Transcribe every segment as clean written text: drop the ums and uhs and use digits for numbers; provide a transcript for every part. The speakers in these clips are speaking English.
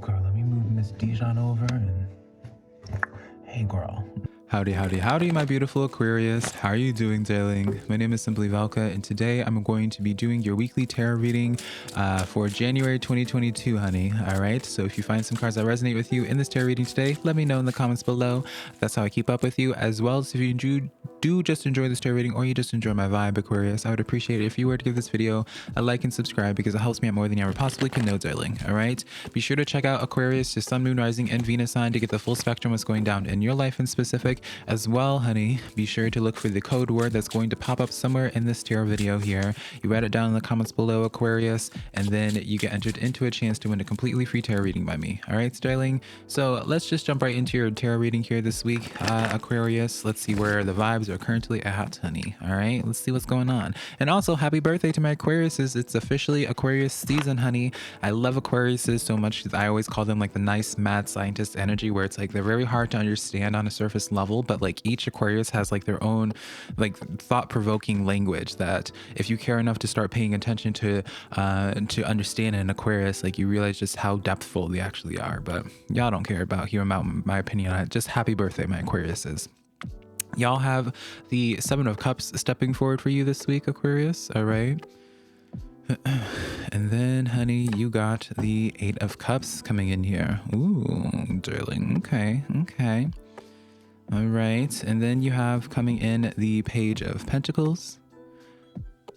girl, let me move Miss Dijon over and hey girl. Howdy, howdy, howdy, my beautiful Aquarius. How are you doing, darling? My name is SimplyVelca, and today I'm going to be doing your weekly tarot reading for January 2022, honey. All right, so if you find some cards that resonate with you in this tarot reading today, let me know in the comments below. That's how I keep up with you, as well as if you do just enjoy this tarot reading or you just enjoy my vibe, Aquarius, I would appreciate it if you were to give this video a like and subscribe because it helps me out more than you ever possibly can know, darling. All right, be sure to check out Aquarius, your sun, moon, rising, and Venus sign to get the full spectrum of what's going down in your life in specific. As well, honey, be sure to look for the code word that's going to pop up somewhere in this tarot video here. You write it down in the comments below, Aquarius, and then you get entered into a chance to win a completely free tarot reading by me. All right, darling. So let's just jump right into your tarot reading here this week, Aquarius. Let's see where the vibes are currently at, honey. All right, let's see what's going on. And also, happy birthday to my Aquariuses. It's officially Aquarius season, honey. I love Aquariuses so much that I always call them like the nice mad scientist energy, where it's like they're very hard to understand on a surface level, but like each Aquarius has like their own like thought-provoking language that if you care enough to start paying attention to understand an Aquarius, like you realize just how depthful they actually are. But y'all don't care about hearing about my opinion on it. Just happy birthday, my Aquariuses. Y'all have the Seven of Cups stepping forward for you this week, Aquarius. All right. And then, honey, you got the Eight of Cups coming in here. Ooh, darling. Okay, okay. All right. And then you have coming in the Page of Pentacles.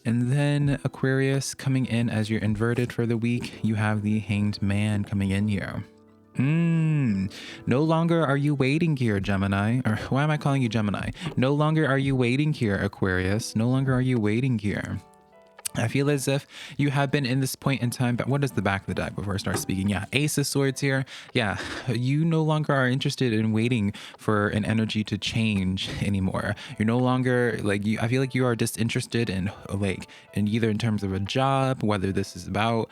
And then Aquarius coming in as your inverted for the week. You have the Hanged Man coming in here. No longer are you waiting here, Gemini. Or why am I calling you Gemini? No longer are you waiting here, Aquarius. No longer are you waiting here. I feel as if you have been in this point in time, but what is the back of the deck before I start speaking? Yeah, Ace of Swords here. Yeah, you no longer are interested in waiting for an energy to change anymore. You're no longer like I feel like you are disinterested in like in either in terms of a job, whether this is about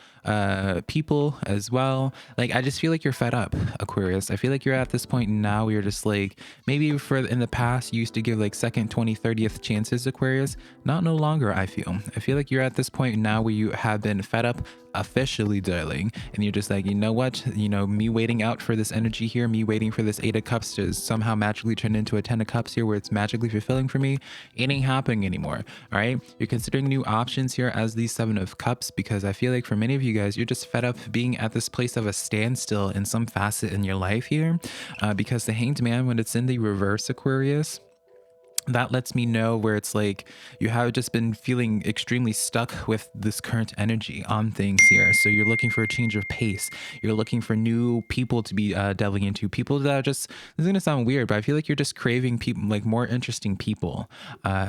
people as well. Like I just feel like you're fed up, Aquarius. I feel like you're at this point now where you're just like maybe in the past you used to give like second, 20, 30th chances, Aquarius. Not no longer, I feel like you're at this point now where you have been fed up officially, darling, and you're just like, you know what, me waiting out for this energy here, me waiting for this Eight of Cups to somehow magically turn into a Ten of Cups here where it's magically fulfilling for me, it ain't happening anymore. All right, you're considering new options here as the Seven of Cups because I feel like for many of you guys, you're just fed up being at this place of a standstill in some facet in your life here, because the Hanged Man, when it's in the reverse, Aquarius, that lets me know where it's like you have just been feeling extremely stuck with this current energy on things here. So you're looking for a change of pace. You're looking for new people to be delving into, people that are just, this is going to sound weird, but I feel like you're just craving people, like more interesting people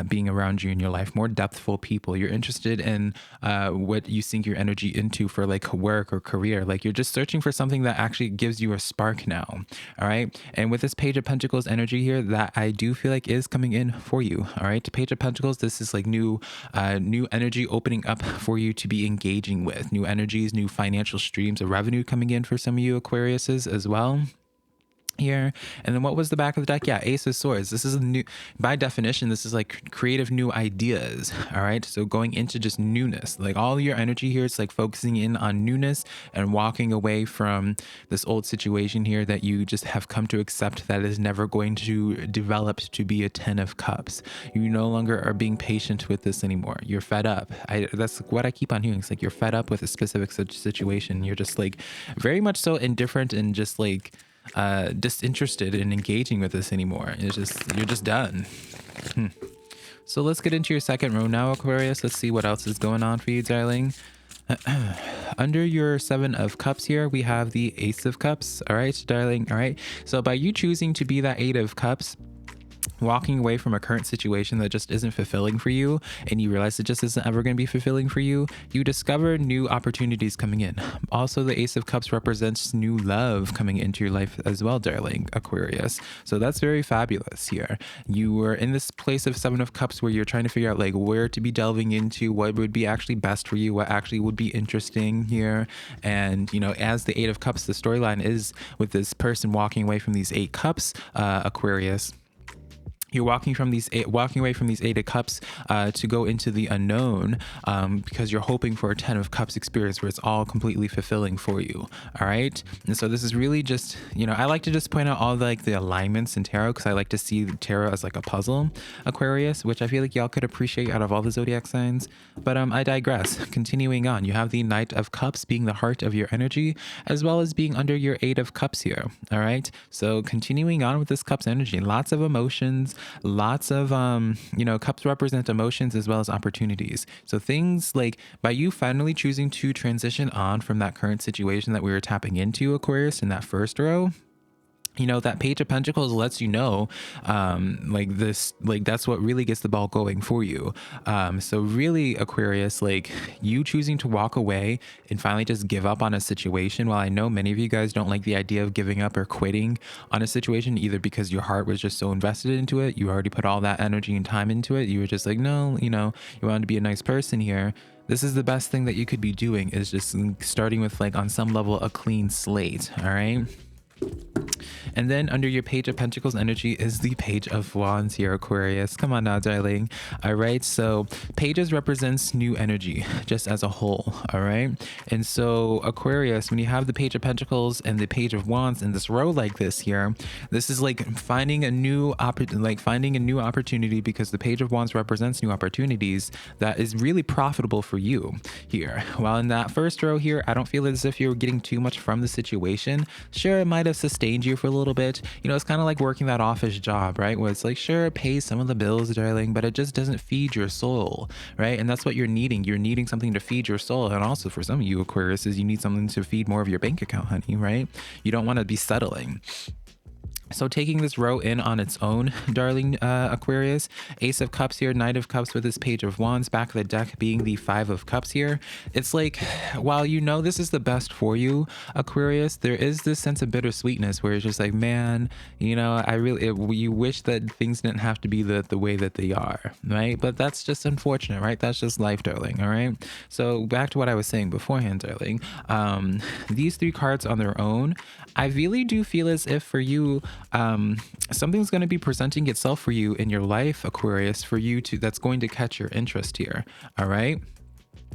being around you in your life, more depthful people. You're interested in what you sink your energy into for like work or career. Like you're just searching for something that actually gives you a spark now. All right. And with this Page of Pentacles energy here, that I do feel like is coming in for you. All right, Page of Pentacles, this is like new energy opening up for you to be engaging with, new energies, new financial streams of revenue coming in for some of you Aquariuses as well here. And then what was the back of the deck? Yeah, Ace of Swords. This is a new, by definition, this is like creative new ideas. All right, so going into just newness, like all your energy here, it's like focusing in on newness and walking away from this old situation here that you just have come to accept that is never going to develop to be a Ten of Cups. You no longer are being patient with this anymore. You're fed up. That's what I keep on hearing. It's like you're fed up with a specific situation. You're just like very much so indifferent and just like disinterested in engaging with this anymore. It's just, you're just done. So let's get into your second row now, Aquarius. Let's see what else is going on for you, darling. Under your Seven of Cups here, we have the Ace of Cups. All right, darling. All right, so by you choosing to be that Eight of Cups, walking away from a current situation that just isn't fulfilling for you, and you realize it just isn't ever going to be fulfilling for you, you discover new opportunities coming in. Also, the Ace of Cups represents new love coming into your life as well, darling Aquarius. So that's very fabulous here. You were in this place of Seven of Cups where you're trying to figure out like where to be delving into, what would be actually best for you, what actually would be interesting here. And as the Eight of Cups, the storyline is with this person walking away from these Eight Cups, Aquarius, you're walking away from these 8 of Cups to go into the unknown, because you're hoping for a 10 of Cups experience where it's all completely fulfilling for you. All right. And so this is really just, I like to just point out all the alignments in tarot, because I like to see the tarot as like a puzzle, Aquarius, which I feel like y'all could appreciate out of all the zodiac signs. But I digress. Continuing on, you have the Knight of Cups being the heart of your energy, as well as being under your 8 of Cups here. All right. So continuing on with this Cups energy, lots of emotions, lots of Cups represent emotions as well as opportunities. So things like, by you finally choosing to transition on from that current situation that we were tapping into, Aquarius, in that first row, that Page of Pentacles lets you know, that's what really gets the ball going for you. So really, Aquarius, you choosing to walk away and finally just give up on a situation. While I know many of you guys don't like the idea of giving up or quitting on a situation, either because your heart was just so invested into it, you already put all that energy and time into it, you were just like, no, you wanted to be a nice person here. This is the best thing that you could be doing, is just starting with on some level a clean slate. All right. And then under your Page of Pentacles energy is the Page of Wands here, Aquarius. Come on now, darling. All right. So pages represents new energy just as a whole. All right. And so Aquarius, when you have the Page of Pentacles and the Page of Wands in this row like this here, this is finding a new opportunity, because the Page of Wands represents new opportunities that is really profitable for you here. While in that first row here, I don't feel as if you're getting too much from the situation. Sure, it might have sustained you for a little bit. It's kind of like working that office job, right? Where it's sure, it pays some of the bills, darling, but it just doesn't feed your soul, right? And that's what you're needing. You're needing something to feed your soul. And also for some of you, Aquarius, is you need something to feed more of your bank account, honey, right? You don't want to be settling. So taking this row in on its own, darling Aquarius, Ace of Cups here, Knight of Cups with this Page of Wands, back of the deck being the 5 of Cups here. It's while this is the best for you, Aquarius, there is this sense of bittersweetness where it's just man, you wish that things didn't have to be the way that they are, right? But that's just unfortunate, right? That's just life, darling. All right. So back to what I was saying beforehand, darling. These 3 cards on their own, I really do feel as if for you, something's going to be presenting itself for you in your life, Aquarius, that's going to catch your interest here. All right.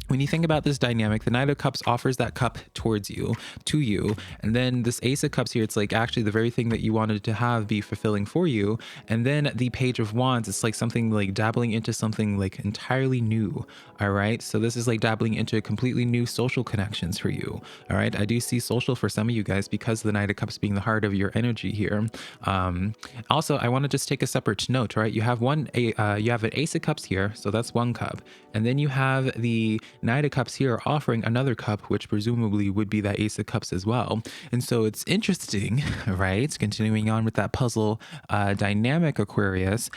When you think about this dynamic, the Knight of Cups offers that cup to you. And then this Ace of Cups here, it's actually the very thing that you wanted to have be fulfilling for you. And then the Page of Wands, it's something dabbling into something entirely new. All right. So this is dabbling into completely new social connections for you. All right. I do see social for some of you guys because of the Knight of Cups being the heart of your energy here. Also, I want to just take a separate note, right? You have you have an Ace of Cups here. So that's 1 cup. And then you have the Knight of Cups here offering another cup, which presumably would be that Ace of Cups as well. And so it's interesting, right? Continuing on with that puzzle dynamic, Aquarius.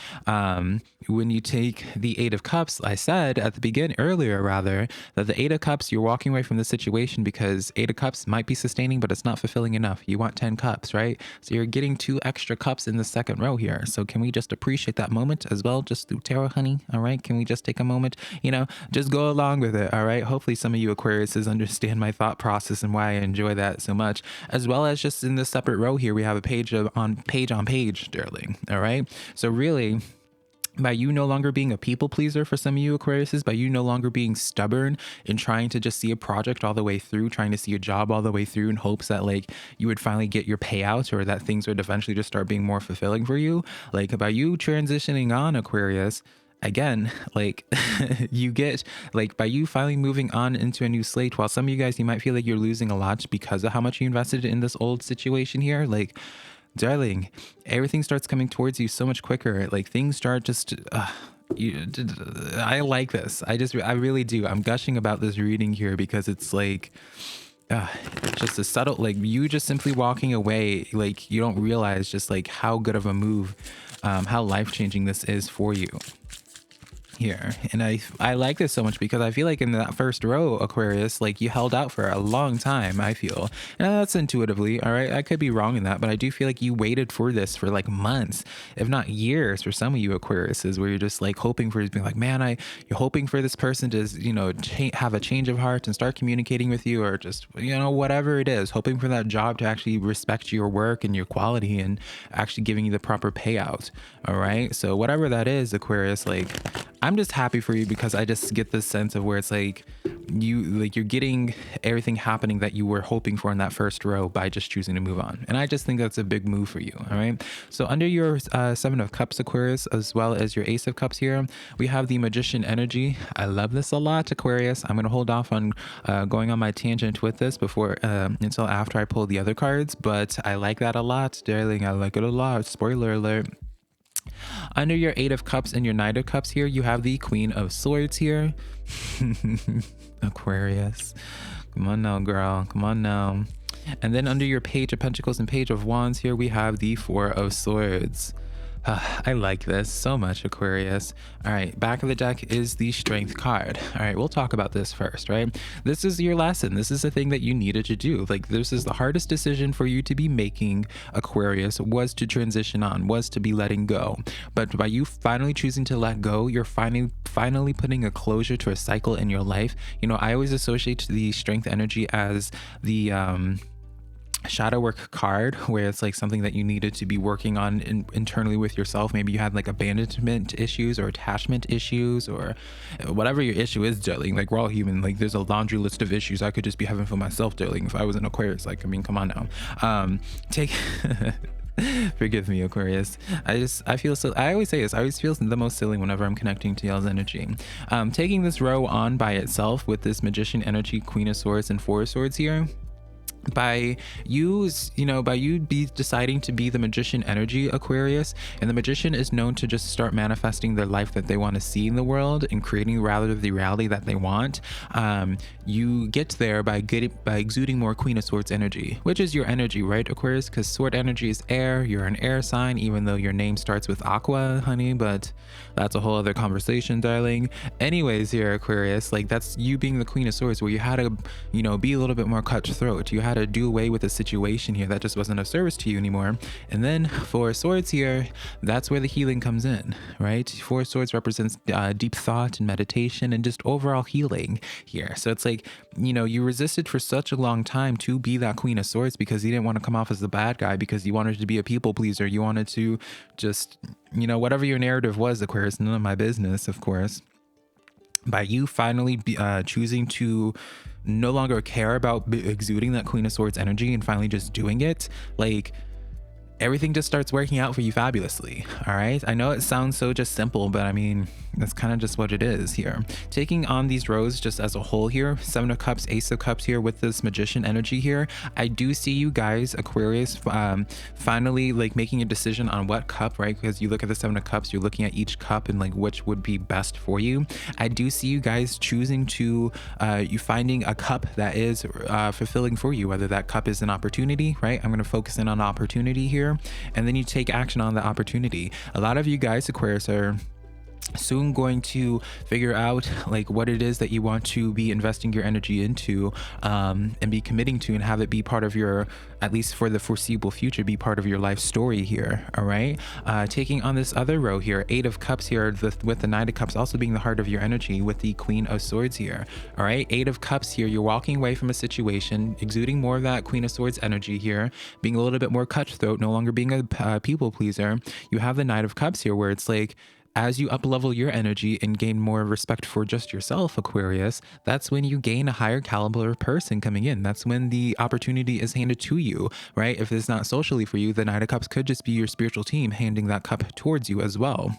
When you take the 8 of Cups, I said at the beginning earlier, rather, that the 8 of Cups, you're walking away from the situation because 8 of Cups might be sustaining, but it's not fulfilling enough. You want 10 cups, right? So you're getting 2 extra cups in the second row here. So can we just appreciate that moment as well, just through tarot, honey? All right. Can we just take a moment, just go along with it. All right. Hopefully some of you Aquariuses understand my thought process and why I enjoy that so much, as well as just in this separate row here, we have a page on page, darling. All right. So really, by you no longer being a people pleaser for some of you Aquariuses, by you no longer being stubborn and trying to just see a project all the way through, trying to see a job all the way through in hopes that you would finally get your payout or that things would eventually just start being more fulfilling for you. By you transitioning on, Aquarius, again, you get by you finally moving on into a new slate, while some of you guys, you might feel like you're losing a lot because of how much you invested in this old situation here, darling, everything starts coming towards you so much quicker. Things start just I like this. I really do. I'm gushing about this reading here because it's just a subtle, you just simply walking away, you don't realize just how good of a move, how life-changing this is for you. here. And I like this so much because I feel like in that first row, Aquarius, like you held out for a long time, I feel. And that's intuitively, all right? I could be wrong in that, but I do feel like you waited for this for like months, if not years, for some of you Aquariuses, where you're just like hoping for, being like, man, you're hoping for this person to, you know, have a change of heart and start communicating with you, or just, you know, whatever it is, hoping for that job to actually respect your work and your quality and actually giving you the proper payout. All right. So whatever that is, Aquarius, like, I'm just happy for you because I just get this sense of where it's like you're getting everything happening that you were hoping for in that first row by just choosing to move on. And I just think that's a big move for you. All right. So under your Seven of Cups, Aquarius, as well as your Ace of Cups here, we have the Magician energy. I love this a lot, Aquarius. I'm going to hold off on going on my tangent with this before until after I pull the other cards, but I like that a lot, darling. I like it a lot. Spoiler alert. Under your Eight of Cups and your Knight of Cups here, you have the Queen of Swords here. Aquarius. Come on now, girl. Come on now. And then under your Page of Pentacles and Page of Wands here, we have the Four of Swords. I like this so much, Aquarius. All right, back of the deck is the Strength card. All right, we'll talk about this first, right? This is your lesson. This is the thing that you needed to do. Like, this is the hardest decision for you to be making, Aquarius, was to transition on, was to be letting go. But by you finally choosing to let go, you're finally putting a closure to a cycle in your life. You know, I always associate the Strength energy as the shadow work card, where it's like something that you needed to be working on internally with yourself. Maybe you had like abandonment issues or attachment issues or whatever your issue is, darling. Like, we're all human. Like, there's a laundry list of issues I could just be having for myself, darling, if I was an Aquarius. Like, I mean, come on now. Forgive me, Aquarius. I feel so, I always say this, I always feel the most silly whenever I'm connecting to y'all's energy. Taking this row on by itself with this Magician energy, Queen of Swords and Four of Swords here, by you deciding to be the Magician energy, Aquarius, and the Magician is known to just start manifesting the life that they want to see in the world and creating rather the reality that they want. You get there by exuding more Queen of Swords energy, which is your energy, right, Aquarius? Because sword energy is air. You're an air sign, even though your name starts with aqua, honey, but that's a whole other conversation, darling. Anyways, here, Aquarius, like, that's you being the Queen of Swords, where you had to, you know, be a little bit more cutthroat. You had to do away with a situation here that just wasn't of service to you anymore. And then Four Swords here, that's where the healing comes in, right? Four Swords represents deep thought and meditation and just overall healing here. So it's like, you know, you resisted for such a long time to be that Queen of Swords because you didn't want to come off as the bad guy, because you wanted to be a people pleaser. You wanted to just, you know, whatever your narrative was, Aquarius, none of my business, of course. By you finally choosing to no longer care about exuding that Queen of Swords energy and finally just doing it, like, everything just starts working out for you fabulously. All right, I know it sounds so just simple, but I mean, that's kind of just what it is here. Taking on these rows just as a whole here, Seven of Cups, Ace of Cups here with this Magician energy here, I do see you guys, Aquarius, finally like making a decision on what cup, right? Because you look at the Seven of Cups, you're looking at each cup and like which would be best for you. I do see you guys choosing to you finding a cup that is fulfilling for you, whether that cup is an opportunity, right? I'm going to focus in on opportunity here, and then you take action on the opportunity. A lot of you guys, Aquarius, are soon going to figure out like what it is that you want to be investing your energy into and be committing to, and have it be part of your, at least for the foreseeable future, be part of your life story here. All right, taking on this other row here, Eight of Cups here, with the Knight of Cups also being the heart of your energy with the Queen of Swords here. All right, Eight of Cups here, you're walking away from a situation, exuding more of that Queen of Swords energy here, being a little bit more cutthroat, no longer being a people pleaser. You have the Knight of Cups here, where it's like, as you up-level your energy and gain more respect for just yourself, Aquarius, that's when you gain a higher caliber person coming in. That's when the opportunity is handed to you, right? If it's not socially for you, the Knight of Cups could just be your spiritual team handing that cup towards you as well.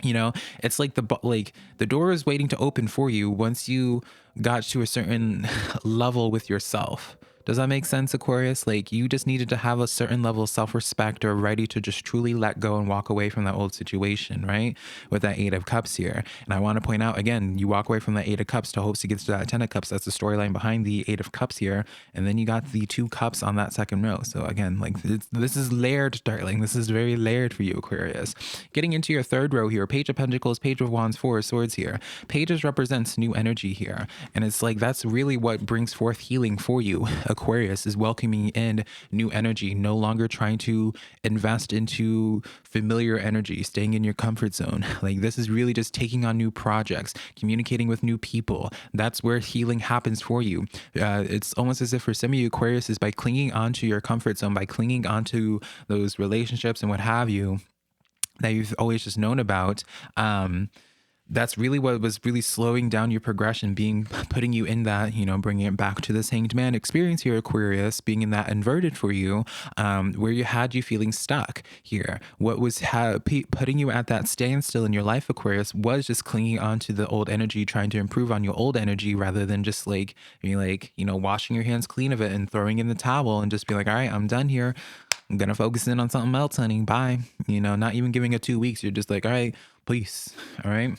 You know, it's like the door is waiting to open for you once you got to a certain level with yourself. Does that make sense, Aquarius? Like, you just needed to have a certain level of self-respect or ready to just truly let go and walk away from that old situation, right? With that Eight of Cups here. And I want to point out, again, you walk away from that Eight of Cups to hopes to get to that Ten of Cups. That's the storyline behind the Eight of Cups here. And then you got the Two Cups on that second row. So again, like, this is layered, darling. This is very layered for you, Aquarius. Getting into your third row here, Page of Pentacles, Page of Wands, Four of Swords here. Pages represents new energy here. And it's like, that's really what brings forth healing for you, Aquarius, is welcoming in new energy, no longer trying to invest into familiar energy, staying in your comfort zone. Like, this is really just taking on new projects, communicating with new people. That's where healing happens for you. It's almost as if for some of you, Aquarius, is by clinging onto your comfort zone, by clinging onto those relationships and what have you that you've always just known about. That's really what was really slowing down your progression, putting you in that, bringing it back to this Hanged Man experience here, Aquarius, being in that inverted for you, where you had you feeling stuck here. What was putting you at that standstill in your life, Aquarius, was just clinging onto the old energy, trying to improve on your old energy rather than just like, washing your hands clean of it and throwing in the towel and just be like, all right, I'm done here. I'm going to focus in on something else, honey. Bye. Not even giving it 2 weeks. You're just like, all right, peace. All right.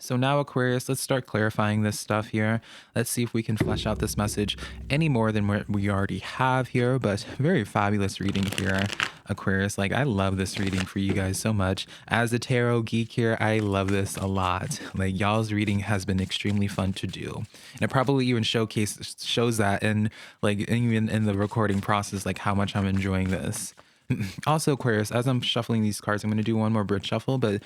So now, Aquarius, let's start clarifying this stuff here. Let's see if we can flesh out this message any more than what we already have here, but very fabulous reading here, Aquarius. Like, I love this reading for you guys so much. As a tarot geek here, I love this a lot. Like, y'all's reading has been extremely fun to do. And it probably even shows that even in the recording process, like how much I'm enjoying this. Also, Aquarius, as I'm shuffling these cards, I'm going to do one more bridge shuffle, but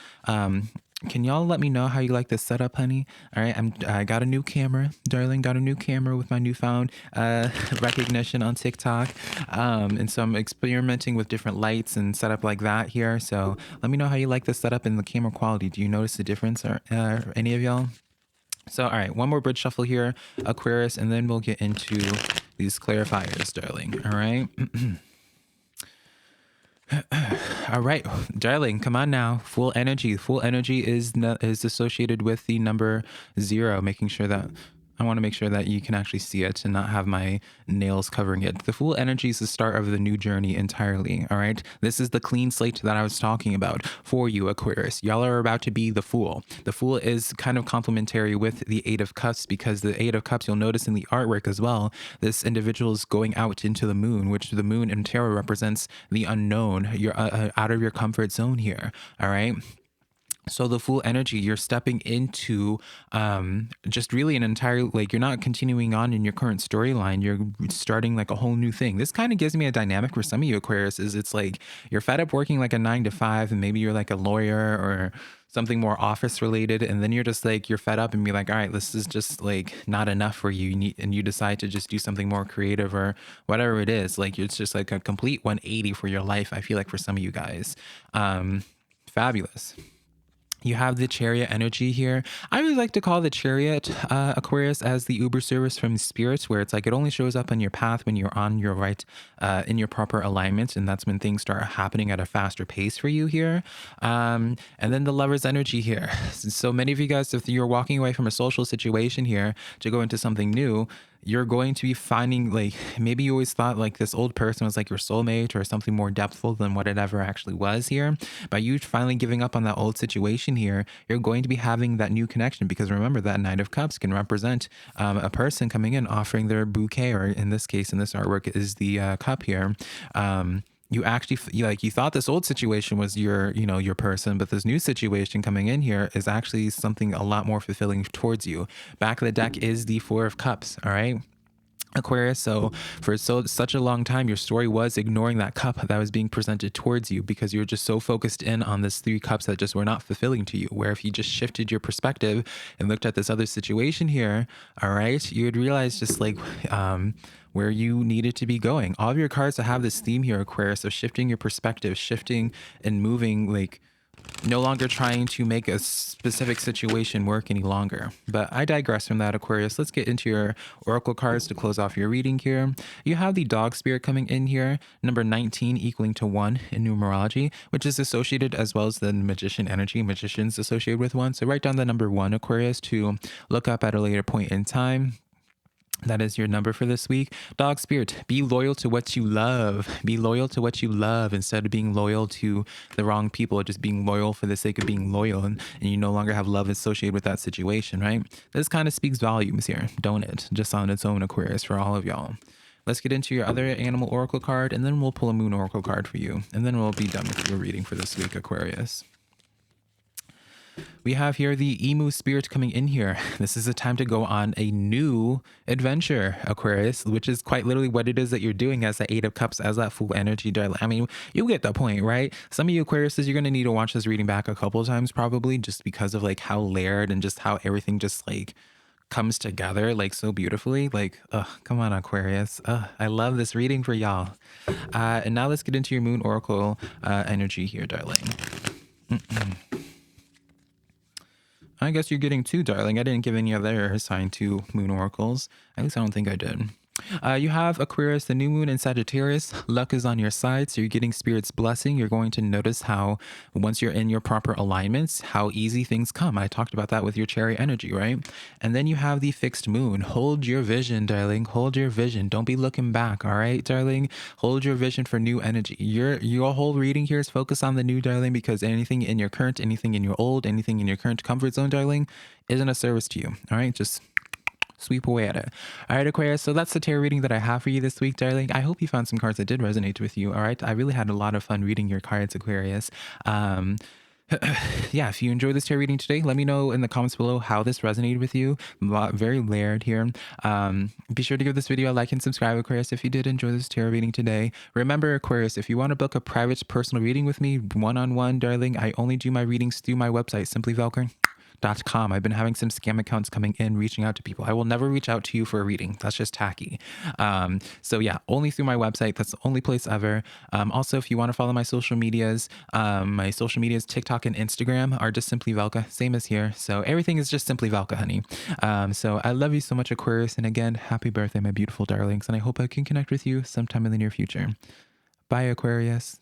can y'all let me know how you like this setup, honey? All right, I got a new camera, darling. Got a new camera with my newfound recognition on TikTok, and so I'm experimenting with different lights and setup like that here. So let me know how you like this setup in the camera quality. Do you notice the difference, or any of y'all? So all right, one more bridge shuffle here, Aquarius, and then we'll get into these clarifiers, darling. All right. All right, darling, come on now. Full energy. Full energy is associated with the number 0, making sure that I want to make sure that you can actually see it and not have my nails covering it. The full energy is the start of the new journey entirely, all right? This is the clean slate that I was talking about for you, Aquarius. Y'all are about to be the Fool. The Fool is kind of complementary with the Eight of Cups, because the Eight of Cups, you'll notice in the artwork as well, this individual is going out into the moon, which the moon in tarot represents the unknown. You're out of your comfort zone here, all right? So the full energy, you're stepping into just really an entire, like, you're not continuing on in your current storyline. You're starting like a whole new thing. This kind of gives me a dynamic for some of you, Aquarius, is it's like you're fed up working like a 9 to 5, and maybe you're like a lawyer or something more office related, and then you're just like, you're fed up and be like, all right, this is just like not enough for you, and you decide to just do something more creative or whatever it is. Like, it's just like a complete 180 for your life, I feel like, for some of you guys. Fabulous. You have the Chariot energy here. I really like to call the Chariot, Aquarius, as the Uber service from spirits, where it's like it only shows up on your path when you're on your right, in your proper alignment, and that's when things start happening at a faster pace for you here. And then the Lover's energy here. So many of you guys, if you're walking away from a social situation here to go into something new, you're going to be finding, like, maybe you always thought like this old person was like your soulmate or something more depthful than what it ever actually was here. By you finally giving up on that old situation here, you're going to be having that new connection, because remember that Knight of Cups can represent a person coming in offering their bouquet, or in this case, in this artwork, is the cup here. You actually, you thought this old situation was your person, but this new situation coming in here is actually something a lot more fulfilling towards you. Back of the deck is the Four of Cups, all right? Aquarius, so for such a long time, your story was ignoring that cup that was being presented towards you, because you were just so focused in on this 3 cups that just were not fulfilling to you. Where if you just shifted your perspective and looked at this other situation here, all right, you would realize just like where you needed to be going. All of your cards have this theme here, Aquarius, of shifting your perspective, shifting and moving, like no longer trying to make a specific situation work any longer. But I digress from that, Aquarius. Let's get into your oracle cards to close off your reading here. You have the Dog Spirit coming in here, number 19 equaling to 1 in numerology, which is associated, as well as the Magician energy. Magician's associated with 1. So write down the number 1, Aquarius, to look up at a later point in time. That is your number for this week. Dog spirit, be loyal to what you love. Be loyal to what you love instead of being loyal to the wrong people, just being loyal for the sake of being loyal, and you no longer have love associated with that situation, right? This kind of speaks volumes here, don't it? Just on its own, Aquarius, for all of y'all. Let's get into your other animal oracle card, and then we'll pull a moon oracle card for you. And then we'll be done with your reading for this week, Aquarius. We have here the emu spirit coming in here. This is a time to go on a new adventure, Aquarius, which is quite literally what it is that you're doing as the Eight of Cups, as that full energy, darling. I mean, you get the point, right? Some of you Aquariuses, you're going to need to watch this reading back a couple of times probably, just because of like how layered and just how everything just like comes together like so beautifully. Like, come on, Aquarius. I love this reading for y'all. And now let's get into your moon oracle energy here, darling. I guess you're getting two, darling. I didn't give any other sign to moon oracles. At least I don't think I did. You have Aquarius, the new moon in Sagittarius. Luck is on your side, so you're getting Spirit's blessing. You're going to notice how once you're in your proper alignments, how easy things come. I talked about that with your cherry energy, right? And then you have the fixed moon. Hold your vision, darling. Hold your vision. Don't be looking back, all right, darling? Hold your vision for new energy. Your whole reading here is focused on the new, darling, because anything in your current, anything in your old, anything in your current comfort zone, darling, isn't a service to you, all right? Just sweep away at it. All right, Aquarius, so that's the tarot reading that I have for you this week, darling. I hope you found some cards that did resonate with you. All right, I really had a lot of fun reading your cards, Aquarius. Yeah, if you enjoyed this tarot reading today, let me know in the comments below how this resonated with you. Very layered here. Be sure to give this video a like and subscribe, Aquarius, if you did enjoy this tarot reading today. Remember, Aquarius, if you want to book a private personal reading with me, one-on-one, darling, I only do my readings through my website, SimplyVelca.com. I've been having some scam accounts coming in, reaching out to people. I will never reach out to you for a reading. That's just tacky. So yeah, only through my website. That's the only place ever. Also, if you want to follow my social medias, TikTok and Instagram are just Simply Velca, same as here. So everything is just Simply Velca, honey. So I love you so much, Aquarius. And again, happy birthday, my beautiful darlings. And I hope I can connect with you sometime in the near future. Bye, Aquarius.